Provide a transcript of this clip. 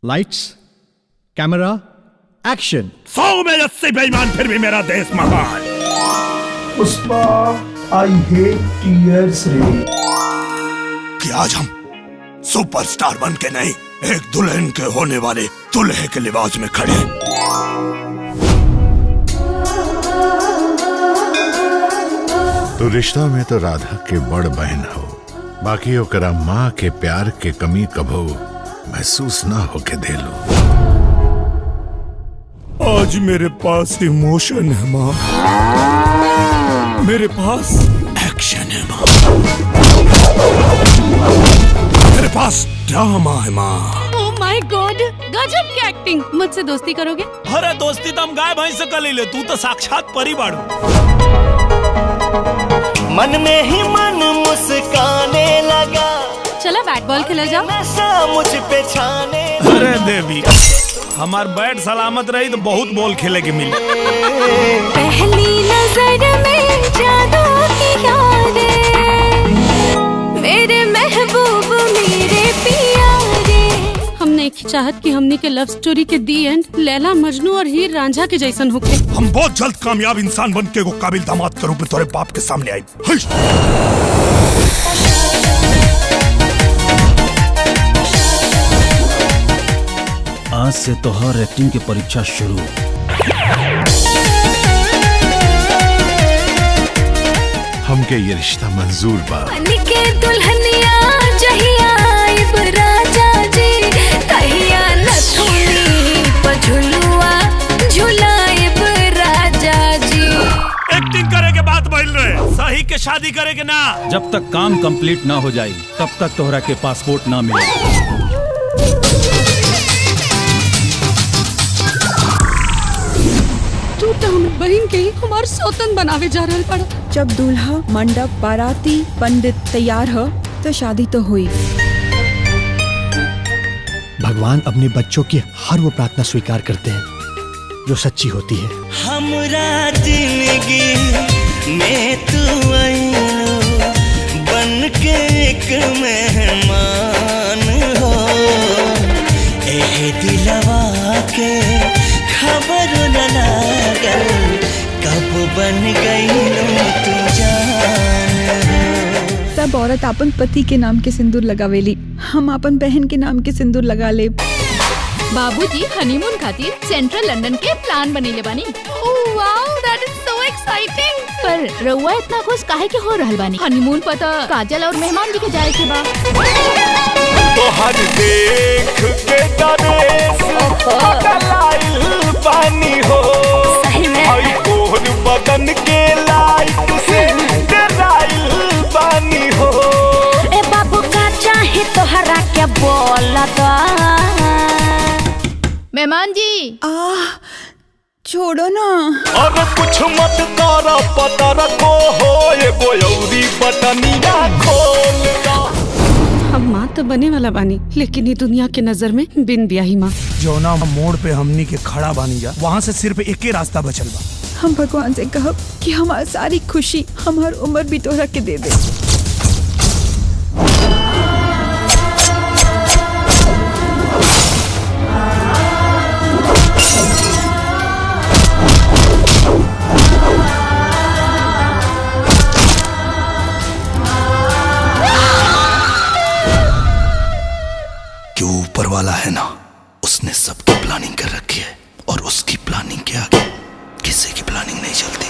Lights, camera, action. 100 में 80 बेईमान, फिर भी मेरा देश महान। पुष्पा, आई हेट टीयर्स रे। कि आज हम सुपरस्टार बन के नहीं, एक दुल्हन के होने वाले दुल्हे के लिबास में खड़े। तो रिश्ता में तो राधा के बड़ बहन हो, बाकी ओकरा माँ के प्यार के कमी कभो महसूस ना होके दे लो। आज मेरे पास इमोशन है माँ, मेरे पास एक्शन है माँ, मेरे पास ड्रामा है माँ। ओह माय गॉड, गजब की एक्टिंग। मुझसे दोस्ती करोगे? अरे दोस्ती तो हम गाय भैंस से कर ले, तू तो साक्षात परी बाड़ू। मन में ही मन मुस्काने लगा, चला बैट बॉल खेला जाओ। नशा मुझ पे छाने। अरे देवी, हमार बैट सलामत रही तो बहुत बॉल खेले के मिले। पहली नजर में जादू किया रे, मेरे महबूब मेरे प्यारे। हमने एक चाहत कि हमने के लव स्टोरी के दी एंड लैला मजनू और हीर रांझा के जैसन होके। हम बहुत जल्द कामयाब इंसान बन के को काबिल दामाद के रूप में तुम्हारे बाप के सामने आई। आज से तो हर एक्टिंग की परीक्षा शुरू। हमके ये रिश्ता मंजूर बा। के दुल्हनिया जहिया आइब राजा जी, कहिया नथुनी पझुलुआ झुलाइब राजा जी। एक्टिंग करे के बात बोल रहे, सही के शादी करे के ना। जब तक काम कंप्लीट ना हो जाए तब तक तोहरा के पासपोर्ट ना मिले। तू तो हम बहन के ही हमार सौतन बनावे जा रहल पड़ा। जब दूल्हा, मंडप, बाराती, पंडित तैयार हो तो शादी तो हुई। भगवान अपने बच्चों की हर वो प्रार्थना स्वीकार करते हैं जो सच्ची होती है। हमरा जिंदगी में तू आइलो, बन के एक मेहमान हो। ए दिलवा के खबर न लागल, कब बन गई तू जान हो। सब औरत अपन पति के नाम के सिंदूर लगावेली, हम अपन बहन के नाम के सिंदूर लगा ले। बाबूजी हनीमून खातिर सेंट्रल लंदन के प्लान बनेले बानी। Oh wow, that is so exciting. पर रउआ इतना खुश काहे के हो रहल बानी? हनीमून पता काजल और मेहमान जी के जाए के बा। तो हर देख के डरेस बदलाइल पानी हो। सही में आई कोहर बदन के लाइट से डराइल पानी हो। ए बाबू का चाहे तोहरा के बोलता। मेहमान जी छोड़ो ना। और कुछ मत करो, पता रखो हो ये गोयौरी बटनिया खोल दो। हम माँ तो बने वाला बानी, लेकिन ये दुनिया के नजर में बिन ब्याही माँ। जौना मोड़ पे हमनी के खड़ा बानी जा, वहाँ से सिर्फ एक ही रास्ता बचल बा। हम भगवान से कहब कि हमारी सारी खुशी, हमार उम्र भी तोहरा के दे दे। कि ऊपर वाला है ना, उसने सबकी प्लानिंग कर रखी है और उसकी प्लानिंग के आगे किसी की प्लानिंग नहीं चलती।